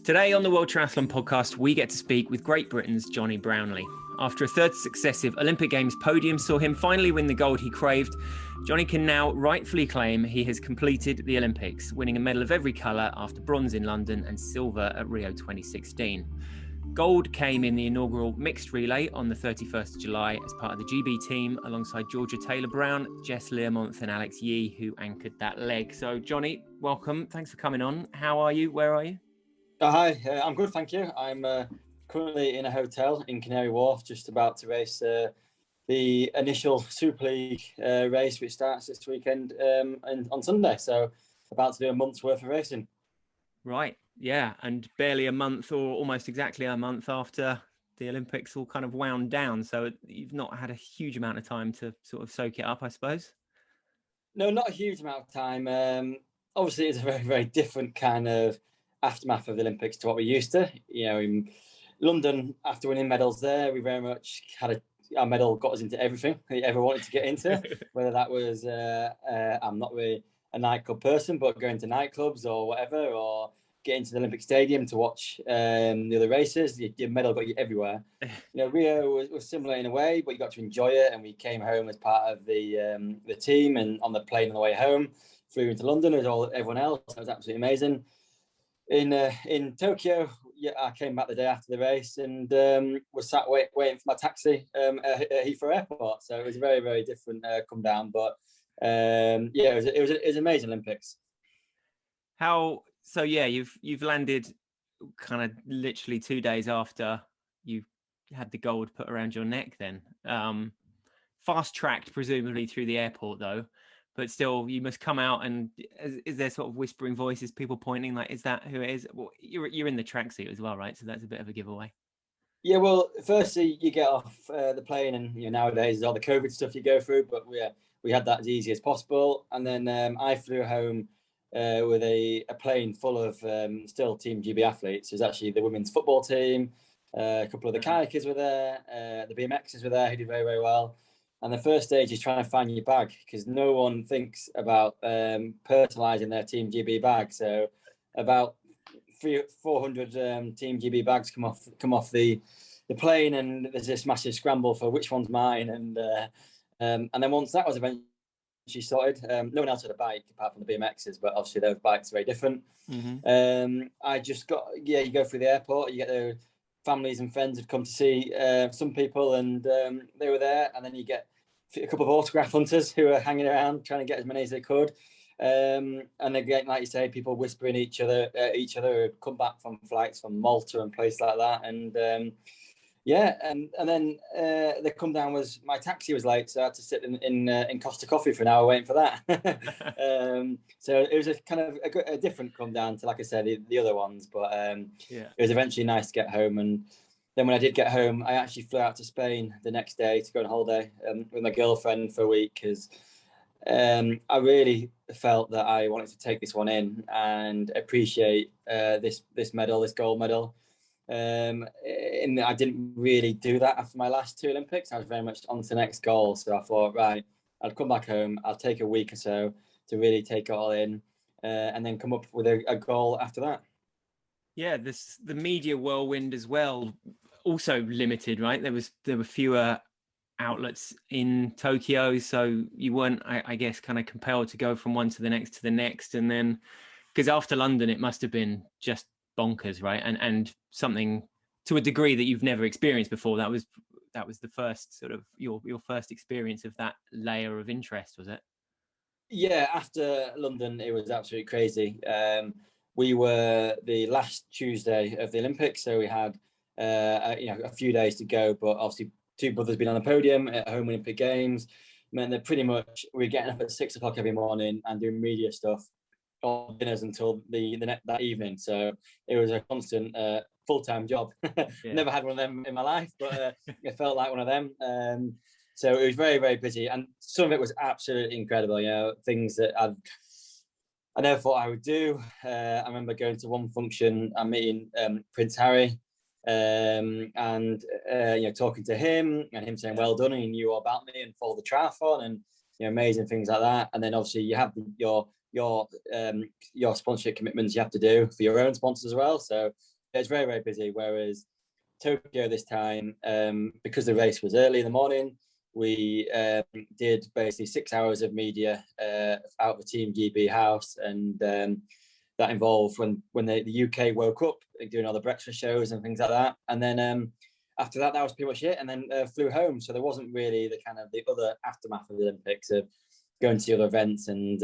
Today on the World Triathlon podcast, we get to speak with Great Britain's Jonny Brownlee. After a third successive Olympic Games podium saw him finally win the gold he craved, Jonny can now rightfully claim he has completed the Olympics, winning a medal of every colour after bronze in London and silver at Rio 2016. Gold came in the inaugural mixed relay on the 31st of July as part of the GB team, alongside Georgia Taylor-Brown, Jess Learmonth and Alex Yee, who anchored that leg. So, Jonny, welcome. Thanks for coming on. How are you? Where are you? Hi, I'm good, thank you. I'm currently in a hotel in Canary Wharf, just about to race the initial Super League race, which starts this weekend and on Sunday. So, about to do a month's worth of racing. Right, yeah, and barely a month, or almost exactly a month after the Olympics all kind of wound down. So you've not had a huge amount of time to sort of soak it up, I suppose. No, not a huge amount of time. Obviously, it's a very, very different kind of aftermath of the Olympics to what we're used to. You know, in London, after winning medals there, we very much had our medal got us into everything we ever wanted to get into, whether that was, I'm not really a nightclub person, but going to nightclubs or whatever, or getting to the Olympic Stadium to watch the other races. Your medal got you everywhere. You know, Rio was similar in a way, but you got to enjoy it. And we came home as part of the team, and on the plane on the way home, flew into London as everyone else. It was absolutely amazing. In Tokyo, yeah, I came back the day after the race and was sat waiting for my taxi at Heathrow Airport. So it was a very, very different come down, but yeah, it was an amazing Olympics. So yeah, you've landed kind of literally 2 days after you had the gold put around your neck. Then fast tracked presumably through the airport though. But still, you must come out and is there sort of whispering voices, people pointing like, is that who it is? Well, you're in the tracksuit as well, right? So that's a bit of a giveaway. Yeah, well, firstly, you get off the plane and nowadays all the COVID stuff you go through, but we had that as easy as possible. And then I flew home with a plane full of still Team GB athletes. It was actually the women's football team, a couple of the kayakers were there, the BMXers were there who did very, very well. And the first stage is trying to find your bag because no one thinks about personalising their Team GB bag. So about 400 Team GB bags come off the plane, and there's this massive scramble for which one's mine. And then once that was eventually sorted, no one else had a bike apart from the BMXs, but obviously those bikes are very different. Mm-hmm. I just got you go through the airport, you get the families and friends had come to see some people, and they were there, and then you get a couple of autograph hunters who are hanging around trying to get as many as they could, and again, like you say, people whispering each other who come back from flights from Malta and places like that, and and then the come down was my taxi was late, so I had to sit in Costa Coffee for an hour waiting for that. So it was a kind of a different come down to, like I said, the other ones, but it was eventually nice to get home. And then when I did get home, I actually flew out to Spain the next day to go on holiday with my girlfriend for a week, because I really felt that I wanted to take this one in and appreciate this medal, this gold medal. I didn't really do that after my last two Olympics. I was very much on to the next goal. So I thought, right, I'll come back home. I'll take a week or so to really take it all in, and then come up with a goal after that. Yeah, the media whirlwind as well, also limited, right? There were fewer outlets in Tokyo, so you weren't, I guess, kind of compelled to go from one to the next, and then because after London, it must have been just bonkers, right? And something to a degree that you've never experienced before. That was the first sort of your first experience of that layer of interest, was it? Yeah, after London, it was absolutely crazy. We were the last Tuesday of the Olympics, so we had a few days to go. But obviously, two brothers being on the podium at home Olympic Games meant that pretty much we were getting up at 6 o'clock every morning and doing media stuff on dinners until that evening. So it was a constant full-time job. Yeah. Never had one of them in my life, but it felt like one of them. So it was very, very busy, and some of it was absolutely incredible. You know, things that I never thought I would do. I remember going to one function and meeting Prince Harry, and talking to him and him saying well done, and he knew all about me and followed the triathlon and amazing things like that. And then obviously you have your sponsorship commitments you have to do for your own sponsors as well. So it's very, very busy. Whereas Tokyo this time, because the race was early in the morning, we did basically 6 hours of media out of the Team GB house, and that involved when the UK woke up, doing all the breakfast shows and things like that. And then after that, that was pretty much it. And then flew home. So there wasn't really the other aftermath of the Olympics of going to the other events and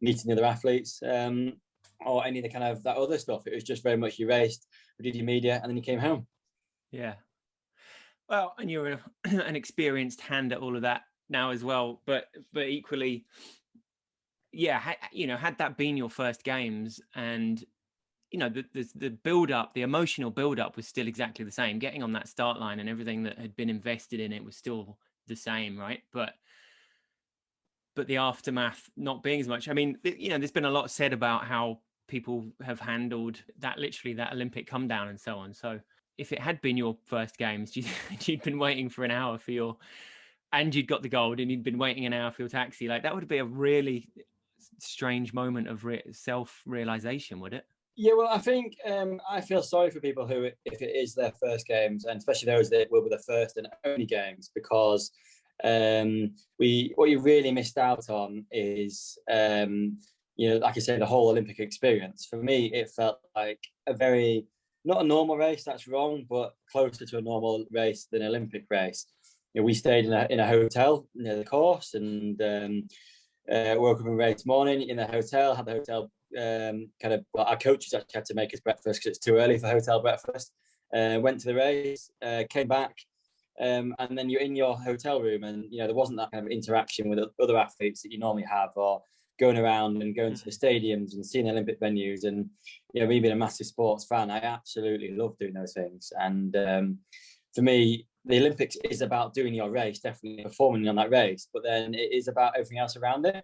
meeting the other athletes or any of the that other stuff. It was just very much you raced, we did your media, and then you came home. Yeah. Well, and you're an experienced hand at all of that now as well. But equally, yeah, had that been your first games, and the build up, the emotional build up was still exactly the same. Getting on that start line and everything that had been invested in it was still the same, right? But the aftermath not being as much. I mean, there's been a lot said about how people have handled that, literally that Olympic come down and so on. So if it had been your first games, you'd been waiting for an hour and you'd got the gold and you'd been waiting an hour for your taxi, like that would be a really strange moment of self-realization, would it? Yeah, well, I think I feel sorry for people who, if it is their first games, and especially those that will be the first and only games, because what you really missed out on is, like I said, the whole Olympic experience. For me, it felt like a very, not a normal race, that's wrong, but closer to a normal race than an Olympic race. We stayed in a hotel near the course, and woke up and race morning in the hotel, had the hotel our coaches actually had to make us breakfast because it's too early for hotel breakfast. Went to the race, came back, and then you're in your hotel room, and there wasn't that kind of interaction with other athletes that you normally have, or going around and going to the stadiums and seeing Olympic venues. And me being a massive sports fan, I absolutely love doing those things. And for me, the Olympics is about doing your race, definitely performing on that race, but then it is about everything else around it.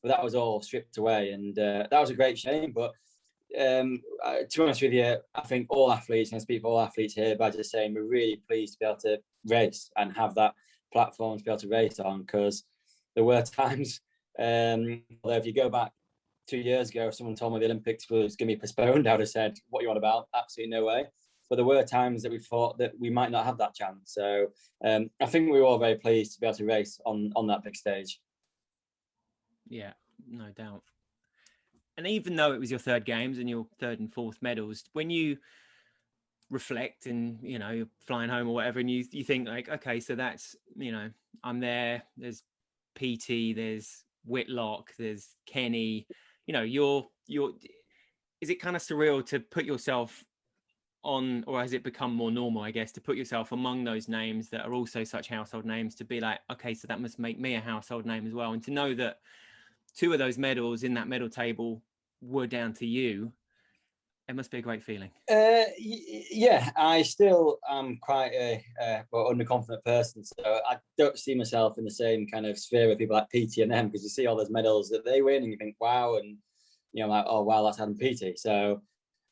But that was all stripped away, and that was a great shame. But to be honest with you, I think all athletes, and I speak for all athletes here by just saying we're really pleased to be able to race and have that platform to be able to race on, because there were times, although if you go back 2 years ago, if someone told me the Olympics was going to be postponed, I would have said, what are you on about? Absolutely no way. But there were times that we thought that we might not have that chance. So I think we were all very pleased to be able to race on that big stage. Yeah, no doubt. And even though it was your third games and your third and fourth medals, when you reflect and, you're flying home or whatever, and you think like, okay, so that's, I'm there, there's PT, there's Whitlock, there's Kenny, you're, is it kind of surreal to put yourself on, or has it become more normal, I guess, to put yourself among those names that are also such household names, to be like, okay, so that must make me a household name as well. And to know that 2 of those medals in that medal table were down to you, it must be a great feeling. Yeah, I still am quite a underconfident person, so I don't see myself in the same kind of sphere with people like PT and them, because you see all those medals that they win and you think, wow, and like, oh wow, that's Adam PT. So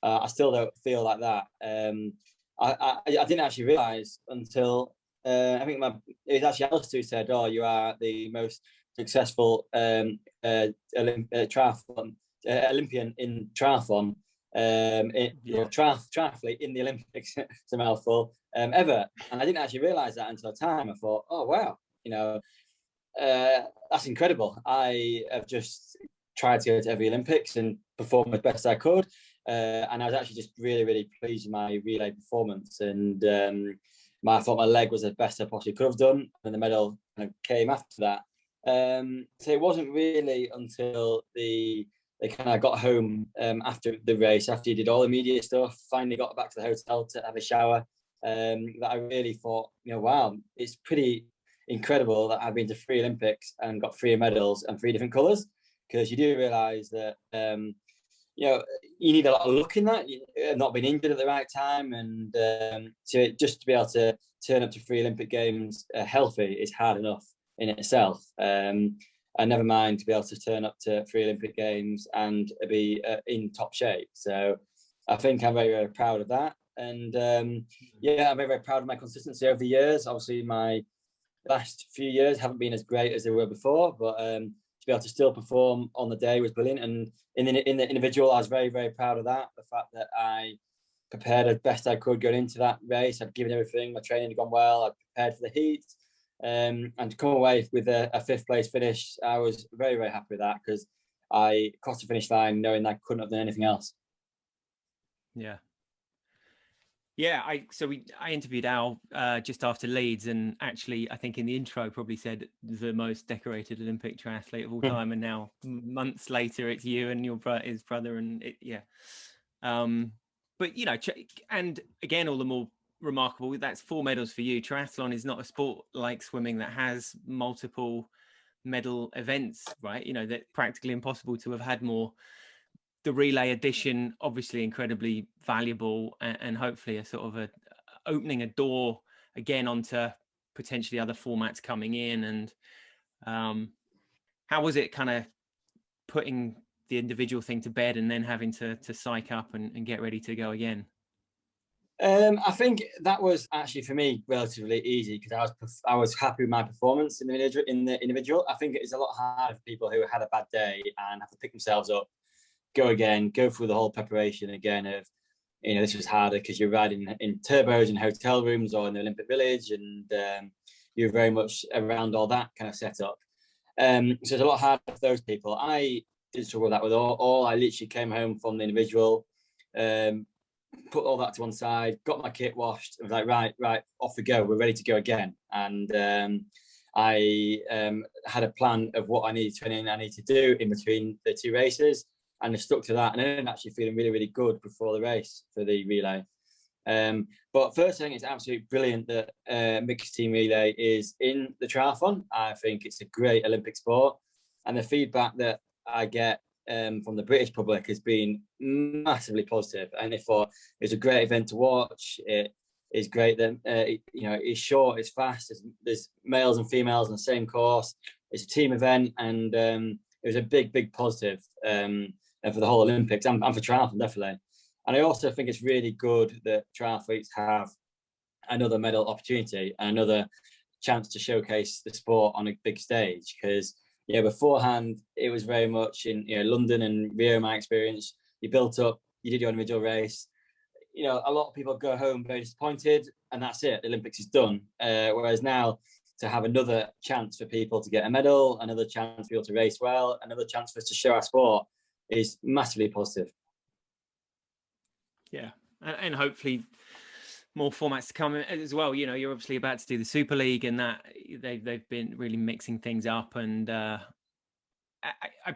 I still don't feel like that. I didn't actually realise until I think it was actually Alistair who said, oh, you are the most successful Olympian in triathlon, triathlete in the Olympics, it's a mouthful, ever. And I didn't actually realise that until a time. I thought, oh wow, that's incredible. I have just tried to go to every Olympics and perform as best I could. And I was actually just really, really pleased with my relay performance. And I thought my leg was the best I possibly could have done. And the medal kind of came after that. So it wasn't really until they kind of got home after the race, after you did all the media stuff, finally got back to the hotel to have a shower, that I really thought, wow, it's pretty incredible that I've been to 3 Olympics and got 3 medals and 3 different colours. Because you do realise that, you need a lot of luck in that, not being injured at the right time. And so just to be able to turn up to 3 Olympic Games healthy is hard enough in itself. And never mind to be able to turn up to 3 Olympic Games and be in top shape. So I think I'm very, very proud of that. And I'm very, very proud of my consistency over the years. Obviously, my last few years haven't been as great as they were before, but to be able to still perform on the day was brilliant. And in the individual, I was very, very proud of that. The fact that I prepared as best I could going into that race. I'd given everything. My training had gone well. I'd prepared for the heat. And to come away with a fifth place finish, I was very, very happy with that, because I crossed the finish line knowing that I couldn't have done anything else. Yeah. Yeah, I interviewed Al just after Leeds, and actually I think in the intro probably said the most decorated Olympic triathlete of all time, and now months later it's you and his brother, and but you know, and again, all the more remarkable, that's 4 medals for you. Triathlon is not a sport like swimming that has multiple medal events, right? You know, that practically impossible to have had more. The relay edition, obviously incredibly valuable, and hopefully a sort of opening a door again onto potentially other formats coming in. And how was it kind of putting the individual thing to bed and then having to psych up and get ready to go again? I think that was actually for me relatively easy, because I was happy with my performance in the individual. I think it is a lot harder for people who had a bad day and have to pick themselves up, go again, go through the whole preparation again of, you know, this was harder because you're riding in turbos in hotel rooms or in the Olympic Village, and you're very much around all that kind of setup. So it's a lot harder for those people. I didn't struggle with that with all. I literally came home from the individual, put all that to one side, got my kit washed. I was like, right, off we go. We're ready to go again. And I had a plan of what I needed to do in between the two races, and I stuck to that. And I ended up actually feeling really, really good before the race for the relay. But first, I think it's absolutely brilliant that mixed team relay is in the triathlon. I think it's a great Olympic sport, and the feedback that I get from the British public has been massively positive. And therefore, it's a great event to watch. It is great that it's short, it's fast. There's males and females on the same course. It's a team event, and it was a big positive for the whole Olympics and for triathlon, definitely. And I also think it's really good that triathletes have another medal opportunity and another chance to showcase the sport on a big stage. Because beforehand it was very much in London and Rio, my experience. You built up, you did your individual race. A lot of people go home very disappointed, and that's it. The Olympics is done. Whereas now, to have another chance for people to get a medal, another chance for people to race well, another chance for us to show our sport is massively positive. Yeah, and hopefully more formats to come as well. You're obviously about to do the Super League, and that they've been really mixing things up. And I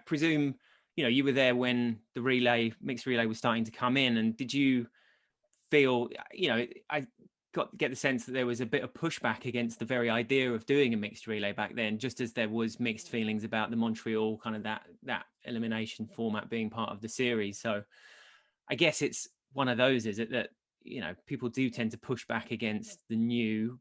presume you were there when the mixed relay was starting to come in. And did you feel I get the sense that there was a bit of pushback against the very idea of doing a mixed relay back then, just as there was mixed feelings about the Montreal kind of that elimination format being part of the series. So I guess it's one of those, is it, that people do tend to push back against the new,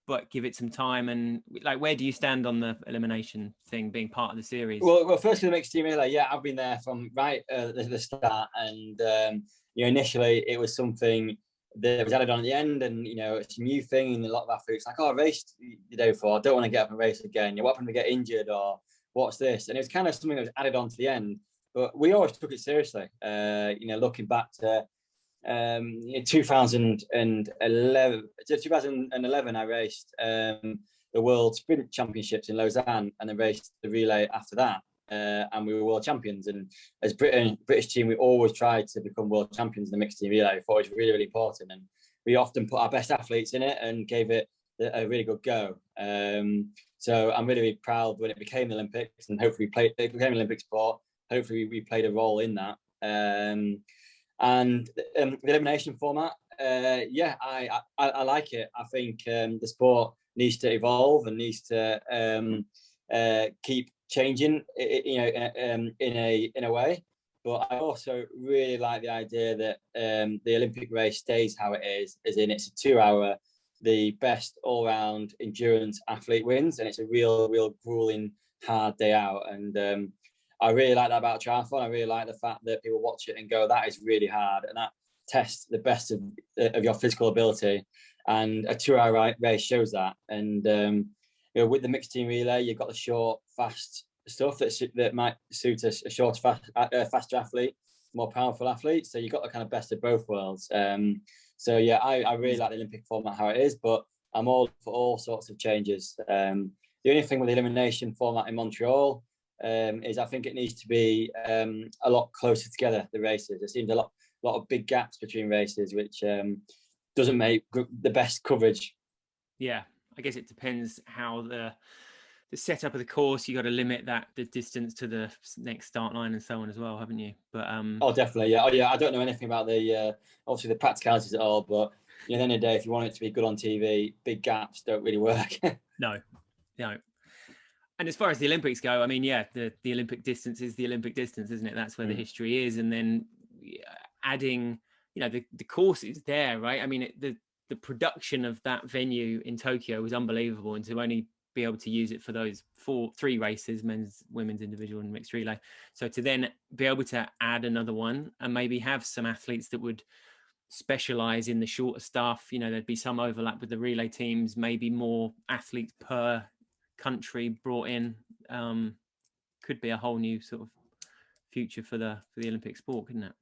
but give it some time. And where do you stand on the elimination thing being part of the series? Well, firstly, the mixed team relay, I've been there from the start, and initially it was something that was added on at the end, and it's a new thing, and a lot of athletes like, I raced the day before, I don't want to get up and race again. What happened to get injured, or what's this? And it was kind of something that was added on to the end, but we always took it seriously. Looking back to 2011, I raced the World Sprint Championships in Lausanne, and then raced the relay after that. And we were world champions. And as British team, we always tried to become world champions in the mixed team relay. I thought it was really, really important. And we often put our best athletes in it and gave it a really good go. So I'm really, really proud when it became the Olympics, and hopefully it became an Olympic sport. Hopefully we played a role in that. And the elimination format, I like it. I think the sport needs to evolve and needs to keep changing, in a way. But I also really like the idea that the Olympic race stays how it is, as in it's a 2-hour, the best all-round endurance athlete wins, and it's a real grueling, hard day out. And I really like that about triathlon. I really like the fact that people watch it and go, that is really hard, and that tests the best of your physical ability. And a 2-hour race shows that. And with the mixed team relay, you've got the short, fast stuff that might suit a short, faster athlete. more powerful athletes. So you've got the kind of best of both worlds. So yeah, I really like the Olympic format how it is, but I'm all for all sorts of changes. The only thing with the elimination format in Montreal is I think it needs to be a lot closer together, the races. There seems a lot of big gaps between races, which doesn't make the best coverage. Yeah, I guess it depends how the setup of the course. You got to limit the distance to the next start line and so on as well, haven't you? But oh, definitely, yeah. Oh, yeah. I don't know anything about the obviously the practicalities at all, but at the end of the day, if you want it to be good on TV, big gaps don't really work. No. And as far as the Olympics go, I mean, yeah, the Olympic distance is the Olympic distance, isn't it? That's where the history is. And then adding, the course is there, right? I mean, the production of that venue in Tokyo was unbelievable, and to only be able to use it for those three races, men's, women's, individual, and mixed relay. So to then be able to add another one and maybe have some athletes that would specialize in the shorter stuff, there'd be some overlap with the relay teams, maybe more athletes per country brought in, could be a whole new sort of future for the Olympic sport, couldn't it?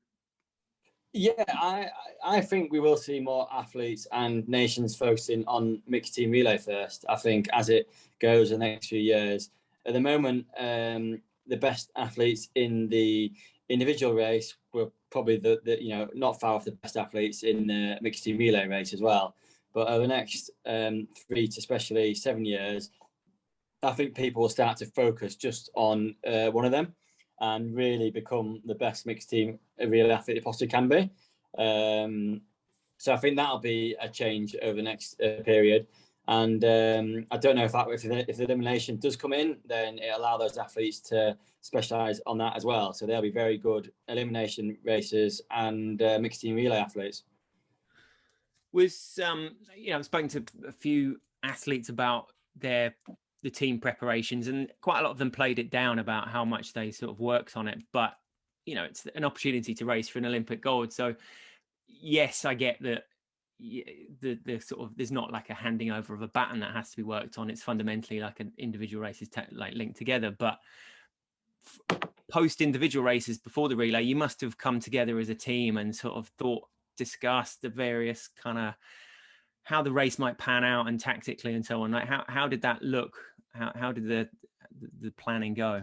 Yeah, I think we will see more athletes and nations focusing on mixed team relay first. I think as it goes the next few years. At the moment, the best athletes in the individual race were probably the not far off the best athletes in the mixed team relay race as well. But over the next 3 to especially 7 years, I think people will start to focus just on one of them and really become the best mixed team relay athlete it possibly can be. So I think that'll be a change over the next period. And I don't know if the elimination does come in, then it allow those athletes to specialise on that as well. So they'll be very good elimination racers and mixed team relay athletes. I've spoken to a few athletes about the team preparations, and quite a lot of them played it down about how much they sort of worked on it. But it's an opportunity to race for an Olympic gold. So yes, I get that. The sort of, there's not like a handing over of a baton that has to be worked on. It's fundamentally like an individual races like linked together. But post individual races before the relay, you must have come together as a team and sort of discussed the various kind of how the race might pan out and tactically and so on. Like how did that look? How did the planning go?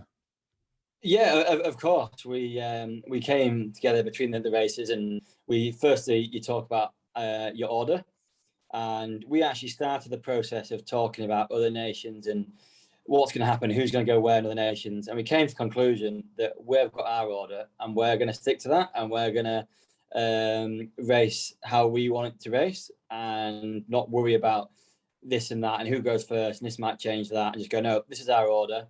Yeah, of course. We came together between the races, and you talk about your order, and we actually started the process of talking about other nations and what's going to happen, who's going to go where in other nations, and we came to the conclusion that we've got our order and we're going to stick to that, and we're going to race how we want it to race and not worry about this and that and who goes first and this might change that, and just go, no, this is our order.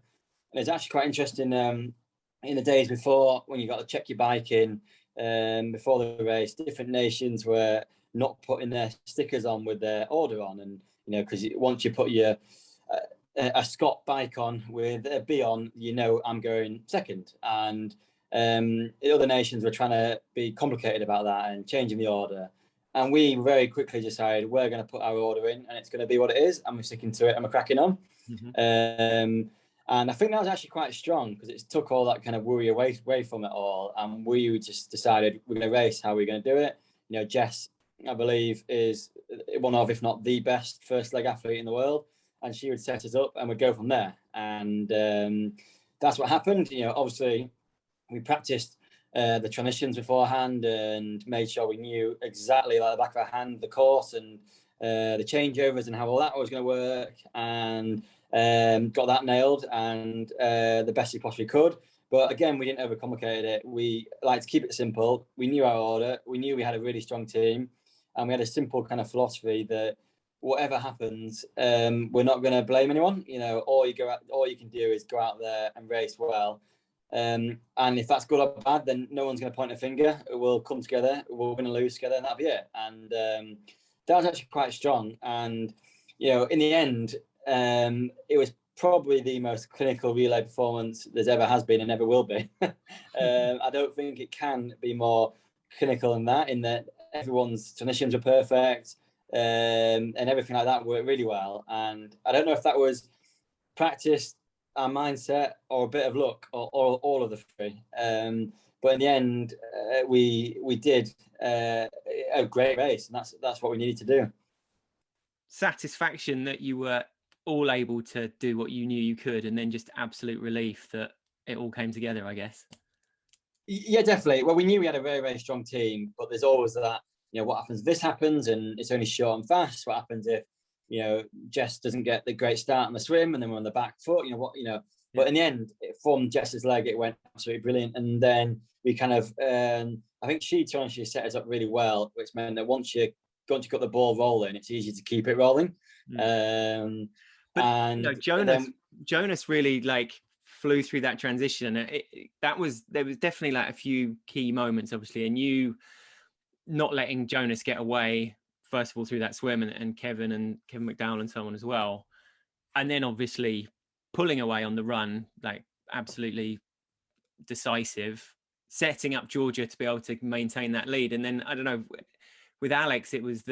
And it's actually quite interesting in the days before, when you got to check your bike in before the race, different nations were not putting their stickers on with their order on, and because once you put your a Scott bike on with a B on, I'm going second, and the other nations were trying to be complicated about that and changing the order, and we very quickly decided we're going to put our order in and it's going to be what it is, and we're sticking to it and we're cracking on. And I think that was actually quite strong, because it took all that kind of worry away from it all, and we just decided we're going to race how we're going to do it. Jess, I believe, is one of, if not the best first leg athlete in the world, and she would set us up and we'd go from there. And that's what happened. Obviously we practiced the transitions beforehand and made sure we knew exactly, like the back of our hand, the course and the changeovers and how all that was going to work, and got that nailed and the best we possibly could. But again, we didn't overcomplicate it. We like to keep it simple. We knew our order. We knew we had a really strong team, and we had a simple kind of philosophy that whatever happens, we're not going to blame anyone. All you can do is go out there and race well. And if that's good or bad, then no one's going to point a finger. We'll come together. We're going to lose together, and that'll be it. And that was actually quite strong. And in the end, it was probably the most clinical relay performance there's ever has been and ever will be. I don't think it can be more clinical than that, in that everyone's transitions were perfect, and everything like that worked really well. And I don't know if that was practiced our mindset, or a bit of luck, or all of the three. But in the end, we did a great race, and that's what we needed to do. Satisfaction that you were all able to do what you knew you could, and then just absolute relief that it all came together, I guess. Yeah, definitely. Well, we knew we had a very, very strong team, but there's always that, what happens if this happens and it's only short and fast? What happens if, Jess doesn't get the great start on the swim and then we're on the back foot? But in the end, from Jess's leg, it went absolutely brilliant. And then we kind of, I think she set us up really well, which meant that once you got the ball rolling, it's easy to keep it rolling. But Jonas really flew through that transition. There was definitely a few key moments, obviously, and you not letting Jonas get away first of all through that swim, and Kevin McDowell and so on as well, and then obviously pulling away on the run, absolutely decisive, setting up Georgia to be able to maintain that lead. And then I don't know, with Alex, it was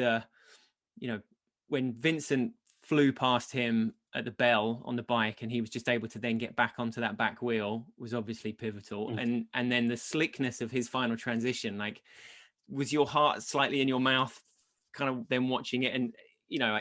when Vincent flew past him at the bell on the bike and he was just able to then get back onto that back wheel was obviously pivotal. And then the slickness of his final transition, was your heart slightly in your mouth kind of then watching it? And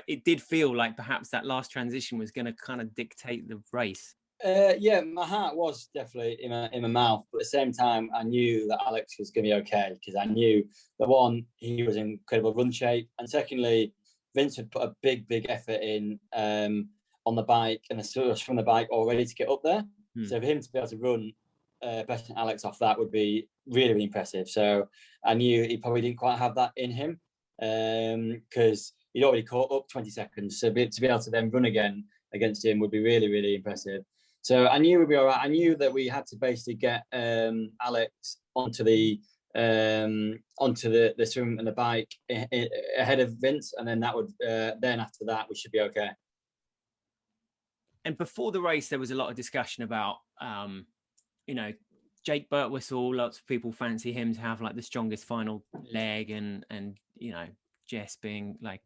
it did feel like perhaps that last transition was going to kind of dictate the race. Yeah, my heart was definitely in my mouth, but at the same time I knew that Alex was going to be okay, because I knew that, one, he was in incredible run shape, and secondly, Vince had put a big effort in on the bike and the source from the bike already to get up there. So for him to be able to run better than Alex off that would be really, really impressive. So I knew he probably didn't quite have that in him, because he'd already caught up 20 seconds. So to be able to then run again against him would be really, really impressive. So I knew we'd be all right. I knew that we had to basically get Alex onto the swim and the bike ahead of Vince, and then that would then after that we should be okay. And before the race, there was a lot of discussion about Jake Birtwistle. Lots of people fancy him to have the strongest final leg, and Jess being a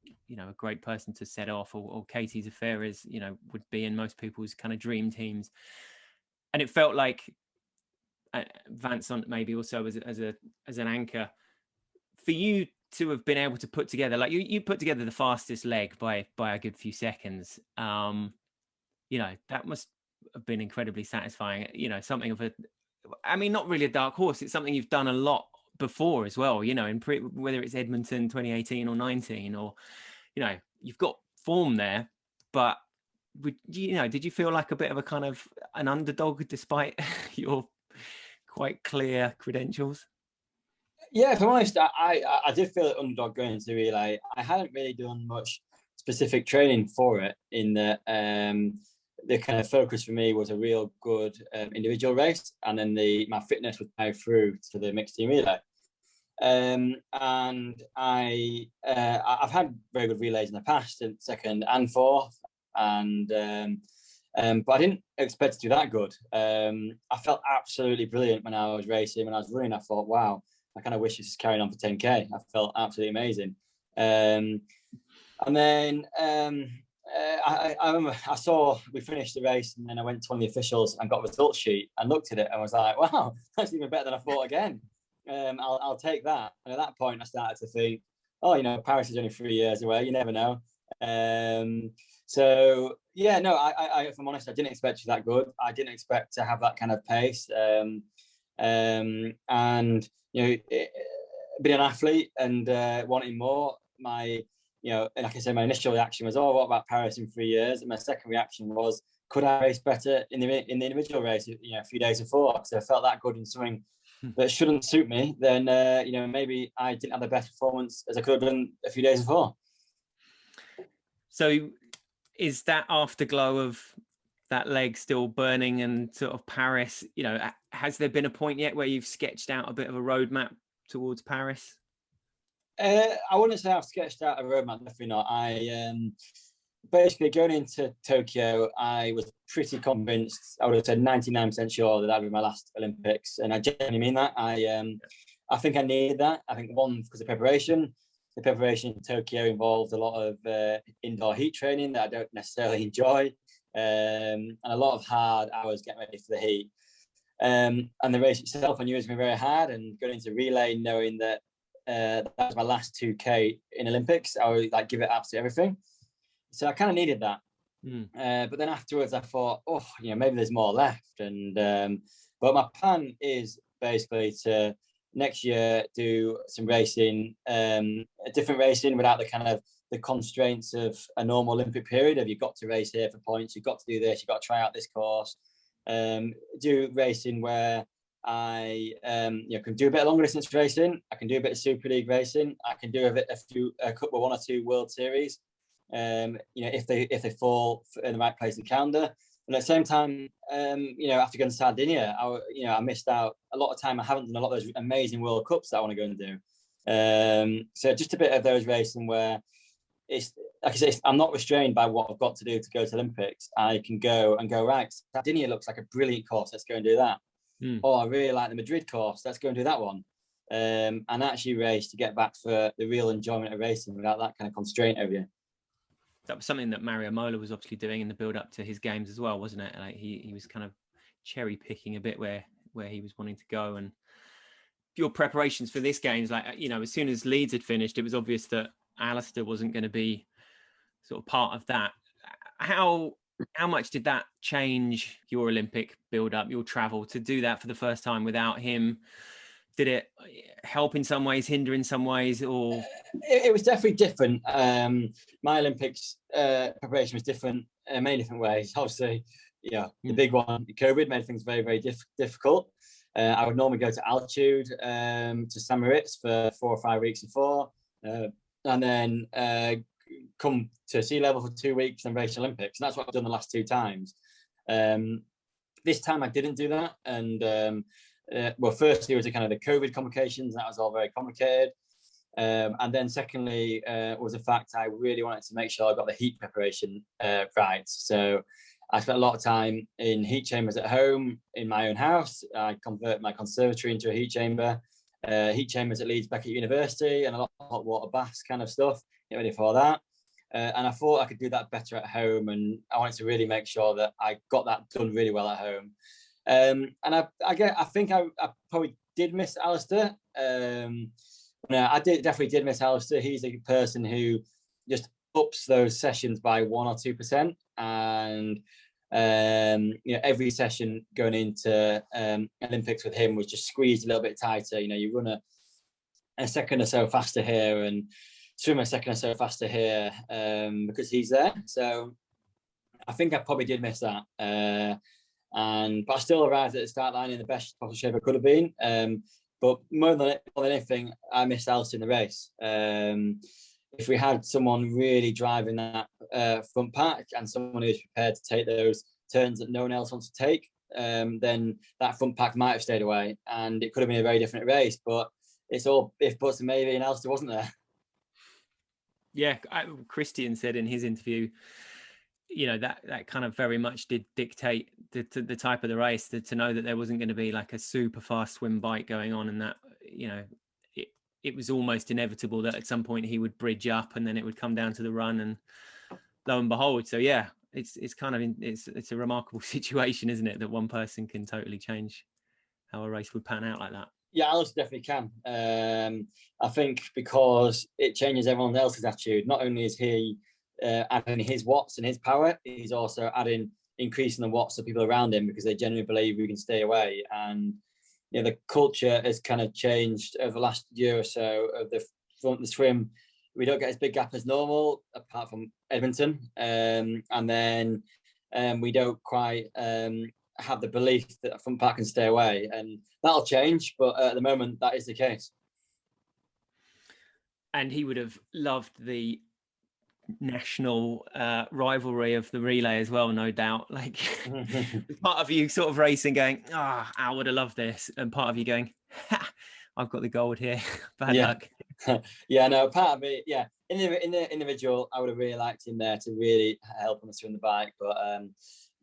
great person to set off, or Katie Zaferes, would be in most people's kind of dream teams. And it felt like Vincent maybe also as an anchor for you to have been able to put together, you put together the fastest leg by a good few seconds. That must have been incredibly satisfying. Something of not really a dark horse. It's something you've done a lot before as well, whether it's Edmonton 2018 or 19, or you've got form there. But did you feel like a bit of a kind of an underdog despite your quite clear credentials? Yeah, if I'm honest, I did feel an underdog going into the relay. I hadn't really done much specific training for it, in the kind of focus for me was a real good individual race, and then my fitness would carry through to the mixed team relay. And I've had very good relays in the past, in second and fourth, and but I didn't expect to do that good. I felt absolutely brilliant when I was racing. When I was running, I thought, wow, I kind of wish this was carrying on for 10K. I felt absolutely amazing. And then I remember I saw we finished the race, and then I went to one of the officials and got a results sheet and looked at it and was like, wow, that's even better than I thought again. I'll take that. And at that point, I started to think, Paris is only 3 years away. You never know. So yeah, no, I if I'm honest, I didn't expect you that good. I didn't expect to have that kind of pace. And being an athlete and wanting more, like I said, my initial reaction was, oh, what about Paris in 3 years? And my second reaction was, could I race better in the individual race, a few days before? So I felt that good in something that shouldn't suit me. Then, maybe I didn't have the best performance as I could have done a few days before. So is that afterglow of that leg still burning, and sort of Paris, has there been a point yet where you've sketched out a bit of a roadmap towards Paris? I wouldn't say I've sketched out a roadmap, definitely not. I basically, going into Tokyo, I was pretty convinced, I would have said 99% sure that would be my last Olympics. And I genuinely mean that. I think I needed that. I think, one, because of preparation. The preparation in Tokyo involved a lot of indoor heat training that I don't necessarily enjoy. and a lot of hard hours getting ready for the heat. And the race itself, I knew it was going to be very hard. And going into relay, knowing that that was my last 2K in Olympics, I would like give it absolutely everything. So I kind of needed that. But then afterwards, I thought, maybe there's more left. And but my plan is basically to next year do some racing, different racing without the kind of the constraints of a normal Olympic period. Of you've got to race here for points, you've got to do this, you've got to try out this course. Do racing where I can do a bit of longer distance racing. I can do a bit of Super League racing. I can do a couple, 1 or 2 World Series. If they fall in the right place in the calendar. And at the same time, after going to Sardinia, I missed out a lot of time. I haven't done a lot of those amazing World Cups that I want to go and do. So just a bit of those racing where it's like I say, I'm not restrained by what I've got to do to go to Olympics. I can go right. Sardinia looks like a brilliant course. Let's go and do that. I really like the Madrid course. Let's go and do that one. And actually race to get back for the real enjoyment of racing without that kind of constraint over you. That was something that Mario Mola was obviously doing in the build up to his games as well, wasn't it? Like he was kind of cherry picking a bit where he was wanting to go. And your preparations for this games, like, as soon as Leeds had finished, it was obvious that Alistair wasn't going to be sort of part of that. How much did that change your Olympic build up, your travel to do that for the first time without him? Did it help in some ways, hinder in some ways, or? It was definitely different. My Olympics preparation was different in many different ways. Obviously, the big one, COVID, made things very, very difficult. I would normally go to altitude to St. Moritz for 4 or 5 weeks before, and then come to sea level for 2 weeks and race Olympics. And that's what I've done the last 2 times. This time I didn't do that. And firstly, it was the kind of the COVID complications. That was all very complicated. And then secondly, was the fact I really wanted to make sure I got the heat preparation right. So I spent a lot of time in heat chambers at home in my own house. I converted my conservatory into a heat chamber, heat chambers at Leeds Beckett University, and a lot of hot water baths kind of stuff. Get ready for that. And I thought I could do that better at home. And I wanted to really make sure that I got that done really well at home. And I think I probably did miss Alistair. I definitely did miss Alistair. He's a person who just ups those sessions by 1 or 2%, and every session going into Olympics with him was just squeezed a little bit tighter. You run a second or so faster here and swim a second or so faster here because he's there. So I think I probably did miss that. But I still arrived at the start line in the best possible shape I could have been. But more than anything, I missed Alistair in the race. If we had someone really driving that front pack and someone who's prepared to take those turns that no one else wants to take, then that front pack might have stayed away and it could have been a very different race. But it's all if, buts, and maybe, and Alistair wasn't there. Yeah, Christian said in his interview, that kind of very much did dictate the type of the race, to know that there wasn't going to be like a super fast swim bike going on, and that it was almost inevitable that at some point he would bridge up and then it would come down to the run, and lo and behold. So yeah, it's kind of it's a remarkable situation, isn't it, that one person can totally change how a race would pan out like that. Yeah, Alistair definitely can. I think because it changes everyone else's attitude. Not only is he adding his watts and his power, he's also increasing the watts of people around him because they genuinely believe we can stay away. And the culture has kind of changed over the last year or so of the swim. We don't get as big gap as normal, apart from Edmonton, and then we don't quite have the belief that a front pack can stay away, and that'll change. But at the moment, that is the case. And he would have loved the national rivalry of the relay as well, no doubt. Like part of you sort of racing going, I would have loved this, and part of you going, I've got the gold here. Bad luck. Yeah, no, part of me, in the individual, I would have really liked him there to really help him swim the bike, but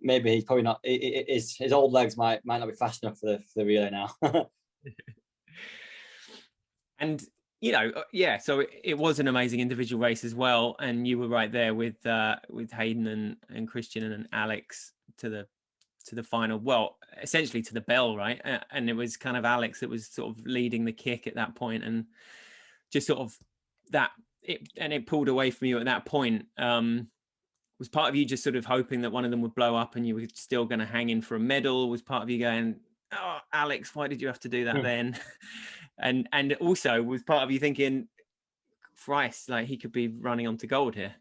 maybe he's probably not. His old legs might not be fast enough for the relay now. And Yeah. So it was an amazing individual race as well, and you were right there with Hayden and Christian and Alex to the final. Well, essentially to the bell, right? And it was kind of Alex that was sort of leading the kick at that point, and just sort of it pulled away from you at that point. Was part of you just sort of hoping that one of them would blow up and you were still going to hang in for a medal? Was part of you going, oh, Alex, why did you have to do that then? And also was part of you thinking, Christ, like he could be running on to gold here?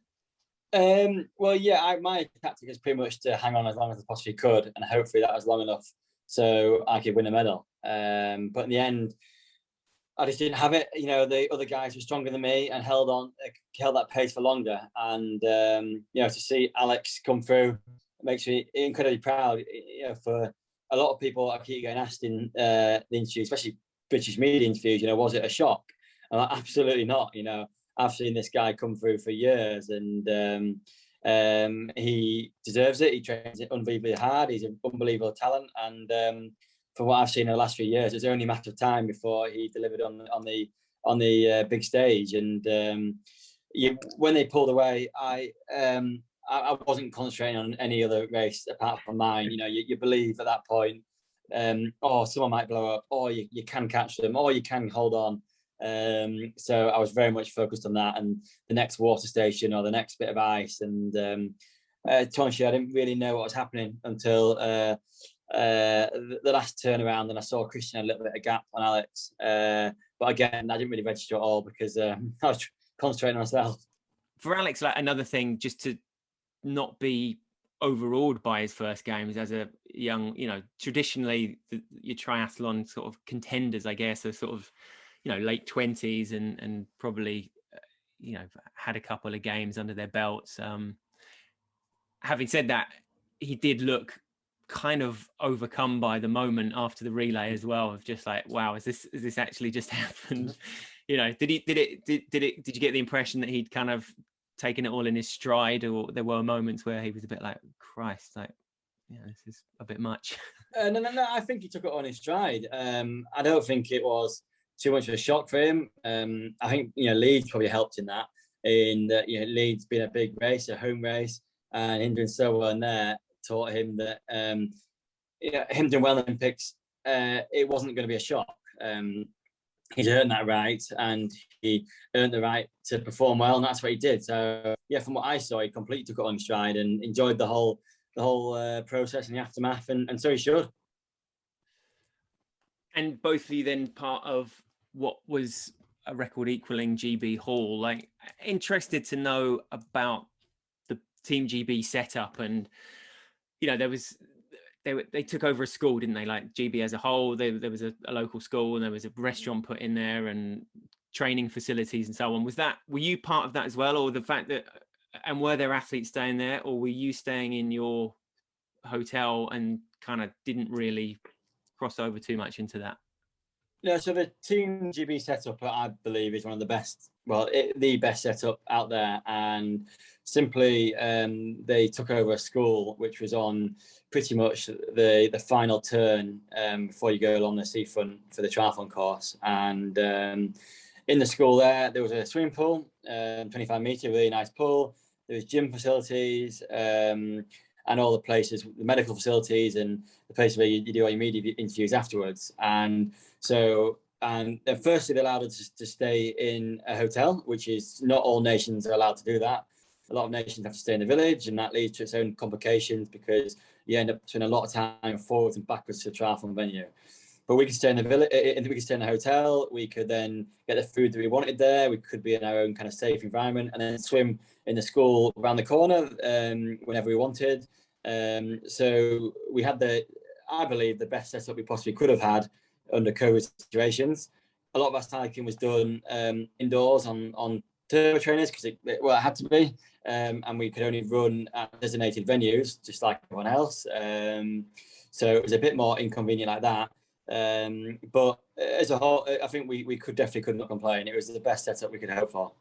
Well, yeah, my tactic is pretty much to hang on as long as I possibly could, and hopefully that was long enough so I could win a medal. But in the end, I just didn't have it. The other guys were stronger than me and held that pace for longer. And to see Alex come through makes me incredibly proud. For a lot of people, I keep getting asked in the interview, especially British media interviews, was it a shock? And absolutely not. I've seen this guy come through for years, and he deserves it. He trains unbelievably hard. He's an unbelievable talent, and from what I've seen in the last few years, it's only a matter of time before he delivered on the big stage. And when they pulled away, I wasn't concentrating on any other race apart from mine. You believe at that point, someone might blow up, or you can catch them, or you can hold on. So I was very much focused on that and the next water station or the next bit of ice. And to be honest, I didn't really know what was happening until the last turnaround, and I saw Christian a little bit of gap on Alex. But again, I didn't really register at all because I was concentrating on myself. For Alex, like another thing, just to not be overawed by his first games as a young, traditionally your triathlon sort of contenders, I guess, are sort of, late 20s and probably, had a couple of games under their belts. Having said that, he did look kind of overcome by the moment after the relay as well, of just like, wow, is this actually just happened? Did you get the impression that he'd kind of taken it all in his stride, or there were moments where he was a bit like, Christ, like, this is a bit much? No, I think he took it on his stride. I don't think it was too much of a shock for him. I think Leeds probably helped in that. Leeds being a big race, a home race, and him doing so well in there taught him that him doing well in the Olympics, it wasn't going to be a shock. He's earned that right, and he earned the right to perform well, and that's what he did. So yeah, from what I saw, he completely took it on stride and enjoyed the whole process and the aftermath, and so he should. And both of you then part of what was a record equaling GB haul. Like, interested to know about the Team GB setup, and they took over a school, didn't they? Like GB as a whole, there was a local school, and there was a restaurant put in there, and training facilities and so on. Were you part of that as well, or the fact that, and were there athletes staying there, or were you staying in your hotel and kind of didn't really cross over too much into that? No, so the Team GB setup, I believe, is one of the best, the best setup out there. And simply, they took over a school which was on pretty much the final turn before you go along the seafront for the triathlon course. And in the school there was a swimming pool, 25 metre, really nice pool. There was gym facilities, and all the places, the medical facilities, and the place where you do all your media interviews afterwards. And firstly, they allowed us to stay in a hotel, which is not all nations are allowed to do that. A lot of nations have to stay in the village, and that leads to its own complications because you end up spending a lot of time forwards and backwards to the triathlon venue. But we could stay in the village, we could stay in a hotel. We could then get the food that we wanted there. We could be in our own kind of safe environment, and then swim in the school around the corner whenever we wanted. So we had I believe, the best setup we possibly could have had under COVID situations. A lot of our cycling was done indoors on turbo trainers because it had to be, and we could only run at designated venues just like everyone else. So it was a bit more inconvenient like that. But as a whole, I think we could not complain. It was the best setup we could hope for.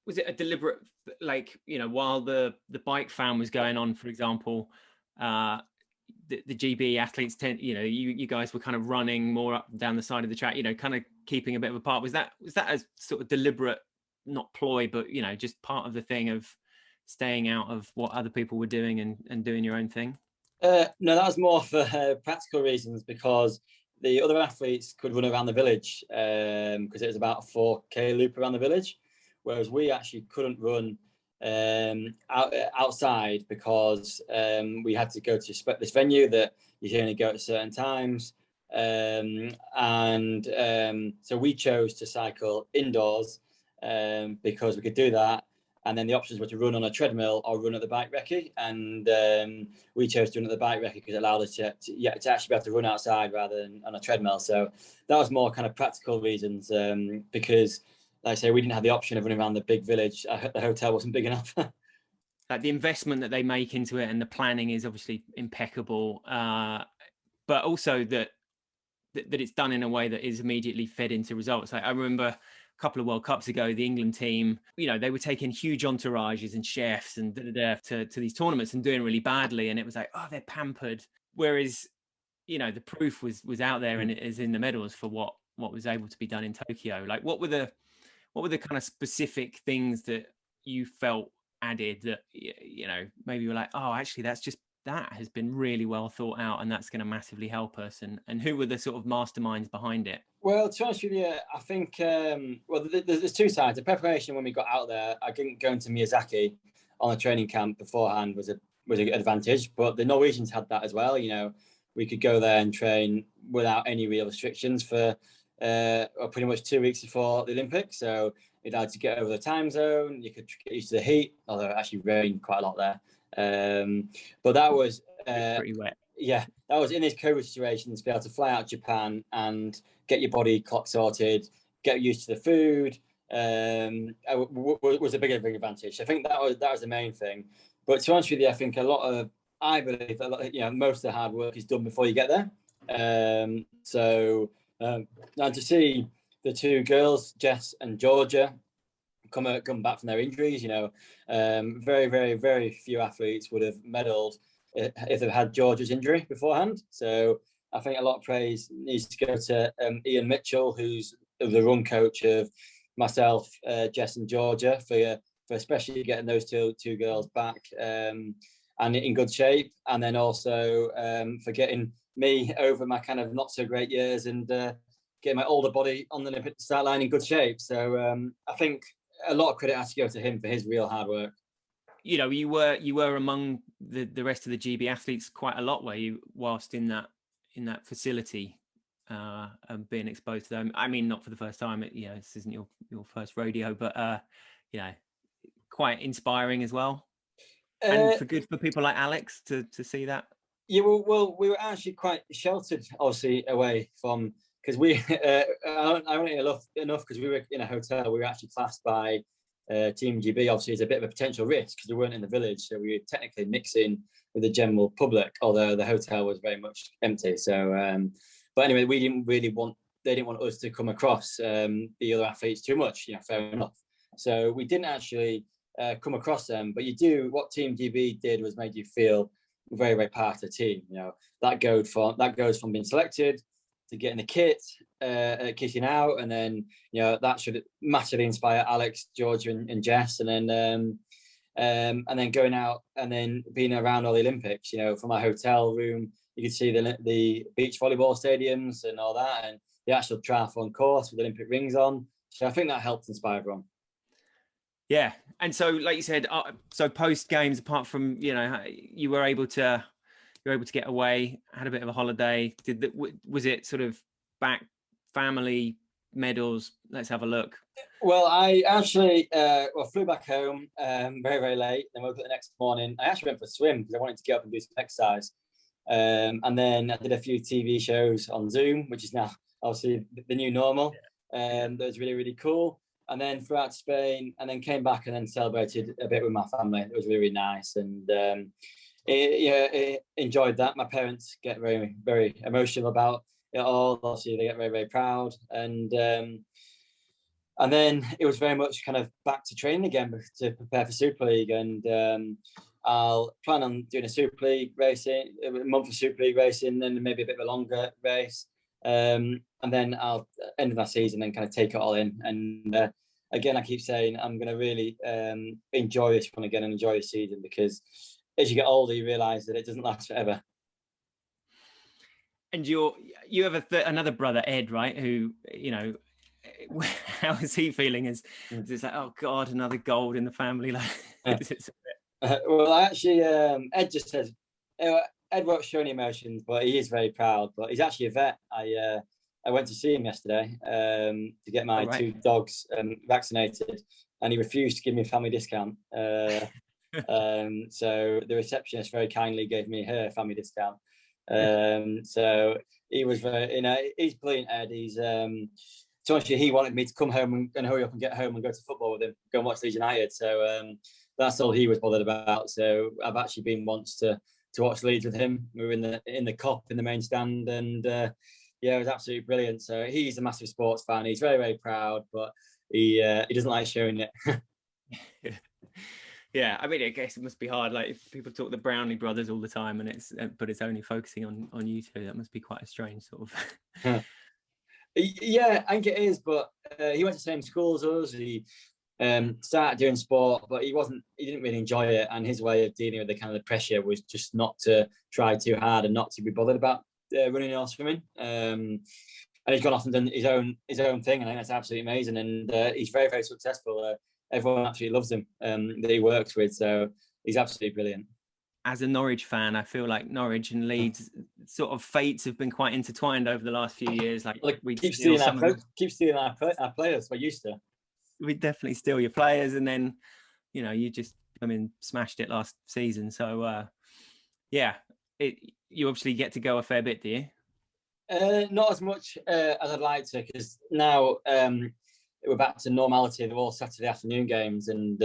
Was it a deliberate, like, while the bike fan was going on, for example, the GB athletes you guys were kind of running more up and down the side of the track, kind of keeping a bit of a part. Was that a sort of deliberate, not ploy, but just part of the thing of staying out of what other people were doing and doing your own thing? No, that was more for practical reasons, because the other athletes could run around the village because it was about a 4K loop around the village, whereas we actually couldn't run outside because we had to go to this venue that you can only go at certain times. So we chose to cycle indoors because we could do that. And then the options were to run on a treadmill or run at the bike recce. And we chose to run at the bike recce because it allowed us to actually be able to run outside rather than on a treadmill. So that was more kind of practical reasons because, like I say, we didn't have the option of running around the big village. The hotel wasn't big enough. Like the investment that they make into it and the planning is obviously impeccable, but also that it's done in a way that is immediately fed into results. Like I remember a couple of World Cups ago, the England team, they were taking huge entourages and chefs and to these tournaments and doing really badly. And it was like, oh, they're pampered. Whereas, the proof was out there and it is in the medals for what was able to be done in Tokyo. Like what were the kind of specific things that you felt added that, maybe you were like, oh, actually, that has been really well thought out and that's going to massively help us? And who were the sort of masterminds behind it? Well, to be honest with you, I think, there's two sides. The preparation when we got out there, I think going to Miyazaki on a training camp beforehand was a good advantage, but the Norwegians had that as well. We could go there and train without any real restrictions for pretty much 2 weeks before the Olympics. So you'd had to get over the time zone. You could get used to the heat, although it actually rained quite a lot there. But that was pretty wet. Yeah, that was in this COVID situation, to be able to fly out to Japan and get your body clock sorted, get used to the food, was a big advantage. I think that was the main thing. But to be honest with you, I think I believe most of the hard work is done before you get there. And to see the two girls, Jess and Georgia, come back from their injuries, very, very, very few athletes would have medalled if they've had Georgia's injury beforehand. So I think a lot of praise needs to go to Ian Mitchell, who's the run coach of myself, Jess and Georgia, for especially getting those two girls back and in good shape. And then also for getting me over my kind of not so great years and getting my older body on the Olympic start line in good shape. So I think a lot of credit has to go to him for his real hard work. You were among the rest of the GB athletes quite a lot, were you, whilst in that facility, and being exposed to them? I mean, not for the first time. This isn't your first rodeo, but quite inspiring as well, and for people like Alex to see that. Yeah, well, we were actually quite sheltered, obviously, away from, because we, ironically enough, because we were in a hotel, we were actually classed by Team GB, obviously, as a bit of a potential risk because we weren't in the village, so we were technically mixing with the general public, although the hotel was very much empty. So, but anyway, they didn't want us to come across the other athletes too much. Fair enough. So we didn't actually come across them. But what Team GB did was made you feel very, very part of the team. That goes from being selected to getting the kit, kitting out, and then that should massively inspire Alex, Georgia, and Jess, and then going out and then being around all the Olympics. From our hotel room, you could see the beach volleyball stadiums and all that, and the actual triathlon course with Olympic rings on. So I think that helped inspire everyone. Yeah, and so like you said, so post games, apart from you were able to get away, had a bit of a holiday. Was it sort of back family medals? Let's have a look. Well, I actually flew back home very, very late. Then woke up the next morning. I actually went for a swim because I wanted to get up and do some exercise. And then I did a few TV shows on Zoom, which is now obviously the new normal. That was really, really cool. And then flew out to Spain, and then came back and then celebrated a bit with my family. It was really, really nice, and enjoyed that. My parents get very, very emotional about it all. Obviously, they get very, very proud, and then it was very much kind of back to training again to prepare for Super League, and I'll plan on doing a Super League racing, a month of Super League racing, then maybe a bit of a longer race. And then I'll end my season and kind of take it all in. And again, I keep saying I'm going to really enjoy this one again and enjoy the season, because as you get older, you realise that it doesn't last forever. And you have another brother, Ed, right? Who, how is he feeling? Is it's like, oh God, another gold in the family? Like, well, actually, Ed just says, Ed won't show any emotions, but he is very proud. But he's actually a vet. I went to see him yesterday to get my 2 dogs vaccinated, and he refused to give me a family discount. So the receptionist very kindly gave me her family discount. So he was very, he's brilliant, Ed. He's so actually he wanted me to come home and hurry up and get home and go to football with him, go and watch Leeds United. So that's all he was bothered about. So I've actually been once to watch Leeds with him. We were in the Kop in the main stand, and it was absolutely brilliant. So he's a massive sports fan. He's very, very proud, but he doesn't like showing it. Yeah, I mean, I guess it must be hard. Like, if people talk the Brownlee brothers all the time, and it's only focusing on you two, that must be quite a strange sort of. Yeah, I think it is. But he went to the same school as us. He started doing sport, but he didn't really enjoy it. And his way of dealing with the kind of the pressure was just not to try too hard and not to be bothered about running or swimming. And he's gone off and done his own thing, and I think that's absolutely amazing. And he's very, very successful. Everyone absolutely loves him that he works with, so he's absolutely brilliant. As a Norwich fan, I feel like Norwich and Leeds sort of fates have been quite intertwined over the last few years. Like, we keep stealing our players. We're used to. We definitely steal your players, and then you just smashed it last season. So you obviously get to go a fair bit, do you? Not as much as I'd like to, because now we're back to normality. They're all Saturday afternoon games, and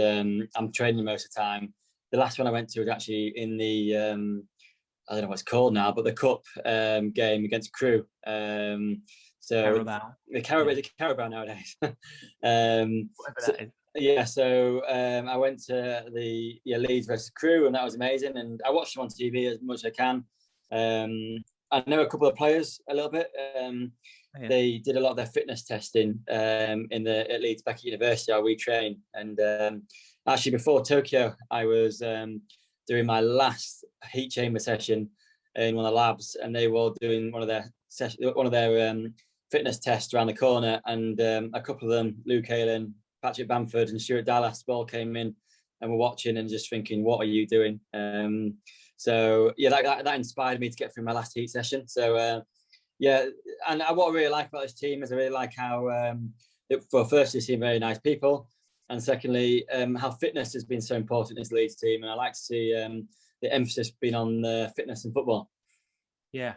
I'm training most of the time. The last one I went to was actually in the I don't know what it's called now, but the Cup game against Crewe. So Carabao. The Carabao nowadays. Whatever that is. Yeah, so I went to the Leeds versus Crewe, and that was amazing. And I watched them on TV as much as I can. I know a couple of players a little bit. They did a lot of their fitness testing at Leeds back at university, where we train. And actually, before Tokyo, I was doing my last heat chamber session in one of the labs, and they were doing one of their fitness tests around the corner. And a couple of them, Luke Ayling, Patrick Bamford, and Stuart Dallas, all came in and were watching and just thinking, "What are you doing?" So that inspired me to get through my last heat session. So and what I really like about this team is I really like how, firstly, they seem very nice people, and secondly, how fitness has been so important in this Leeds team, and I like to see the emphasis being on fitness and football. Yeah,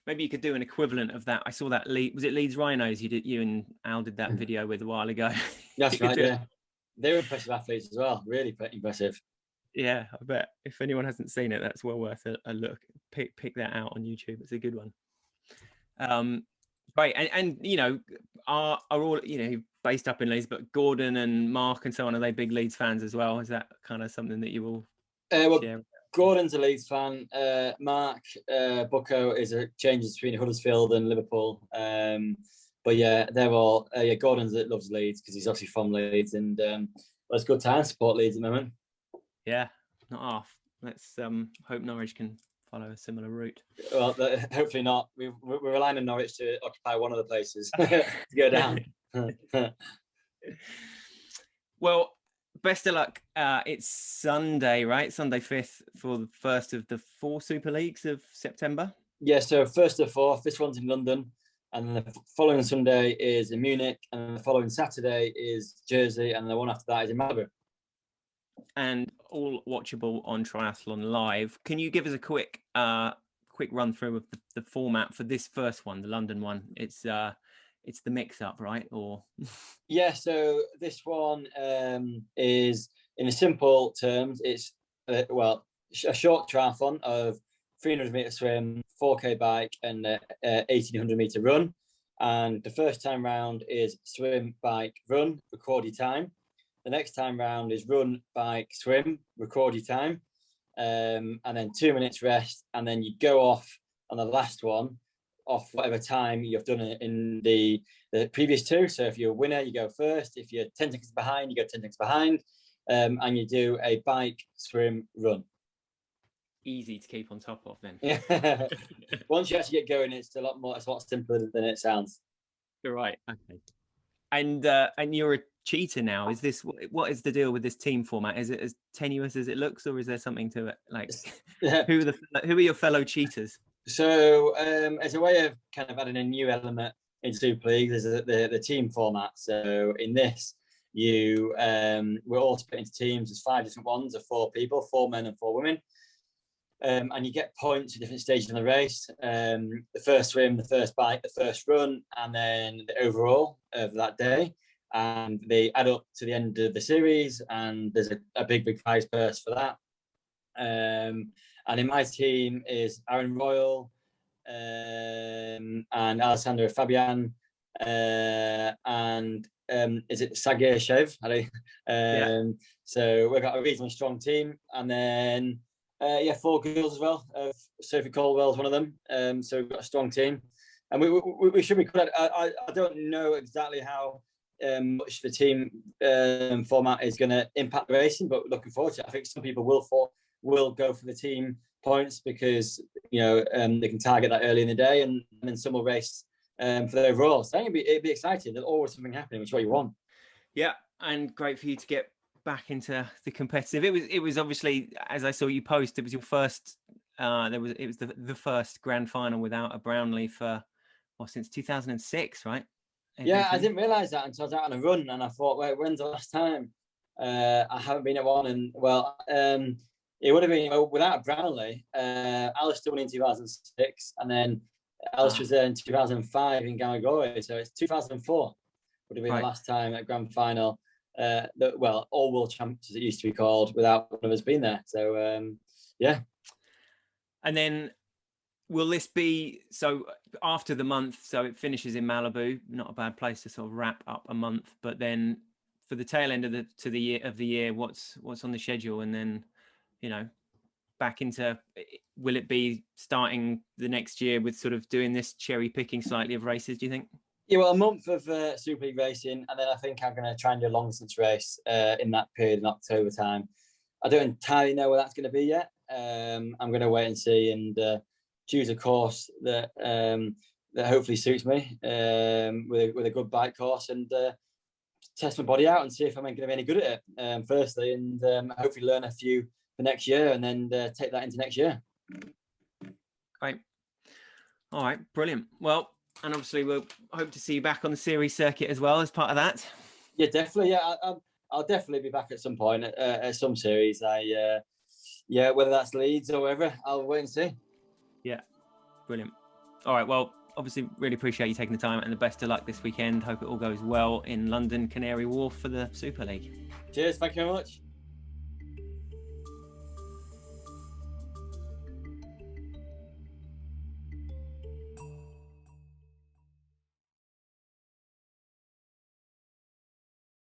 maybe you could do an equivalent of that. I saw that was it Leeds Rhinos? You and Al did that video with a while ago. That's right. Yeah, they're impressive athletes as well. Really impressive. Yeah, I bet if anyone hasn't seen it, that's well worth a look. Pick that out on YouTube. It's a good one. Right, and are all based up in Leeds, but Gordon and Mark and so on, are they big Leeds fans as well? Is that kind of something that you will share? Gordon's a Leeds fan. Mark Bucko changes between Huddersfield and Liverpool. But yeah, they're all Gordon loves Leeds because he's obviously from Leeds, and it's a good time to support Leeds at the moment. Yeah, not off. Let's hope Norwich can follow a similar route. Well, hopefully not. We're relying on Norwich to occupy one of the places to go down. Well, best of luck. It's Sunday, right? Sunday 5th for the first of the 4 Super Leagues of September. Yeah, so 1st to 4th. This one's in London, and then the following Sunday is in Munich, and the following Saturday is Jersey, and the one after that is in Malibu. And all watchable on Triathlon Live. Can you give us a quick run through of the format for this first one, the London one? It's the mix-up, right? Or yeah, so this one is, in simple terms, it's a short triathlon of 300-meter swim, 4K bike, and 1,800-meter run. And the first time round is swim, bike, run, record your time. The next time round is run, bike, swim, record your time, and then 2 minutes rest, and then you go off on the last one off whatever time you've done it in the previous two. So if you're a winner, you go first. If you're 10 seconds behind, you go 10 seconds behind, and you do a bike, swim, run. Easy to keep on top of then. Yeah. Once you actually get going, it's a lot simpler than it sounds. You're right. Okay. And you're a cheater now. Is this what is the deal with this team format? Is it as tenuous as it looks, or is there something to it? Like, who are your fellow cheaters? So as a way of kind of adding a new element in Super League, there's the team format. So in this, we're all split into teams. There's 5 different ones of 4 people, 4 men and 4 women. And you get points at different stages in the race. The first swim, the first bike, the first run, and then the overall of that day. And they add up to the end of the series, and there's a big prize purse for that. And in my team is Aaron Royal, and Alessandro Fabian, and is it Sagir Shev? So we've got a reasonably strong team. And then 4 girls as well. Sophie Caldwell's one of them. So we've got a strong team, and we should be good. I don't know exactly how much the team format is going to impact the racing, but looking forward to it. I think some people will go for the team points because they can target that early in the day, and then some will race for the overall. So I think it'd be exciting. There's always something happening, which is what you want. Yeah, and great for you to get back into the competitive. It was obviously, as I saw you post, it was your first. It was the first grand final without a Brownlee since 2006, right? Yeah, I didn't realise that until I was out on a run, and I thought, wait, when's the last time? I haven't been at one, and it would have been without a Brownlee. Alistair won in 2006, and then Alistair was there in 2005 in Gamagori, so it's 2004 would have been the last time at grand final. All world champs as it used to be called, without one of us being there. So yeah. And then will this be after the month? So it finishes in Malibu, not a bad place to sort of wrap up a month. But then for the tail end of the year, what's on the schedule? And then back into, will it be starting the next year with sort of doing this cherry picking slightly of races? Do you think? Yeah, well, a month of Super League racing, and then I think I'm going to try and do a long distance race in that period in October time. I don't entirely know where that's going to be yet. I'm going to wait and see, and choose a course that hopefully suits me with a good bike course, and test my body out and see if I'm going to be any good at it. Firstly, and hopefully learn a few for next year, and then take that into next year. Great. All right, brilliant. Well. And obviously, we'll hope to see you back on the series circuit as well as part of that. Yeah, definitely. Yeah, I'll definitely be back at some point at some series. Whether that's Leeds or wherever, I'll wait and see. Yeah, brilliant. All right, well, obviously, really appreciate you taking the time, and the best of luck this weekend. Hope it all goes well in London, Canary Wharf for the Super League. Cheers, thank you very much.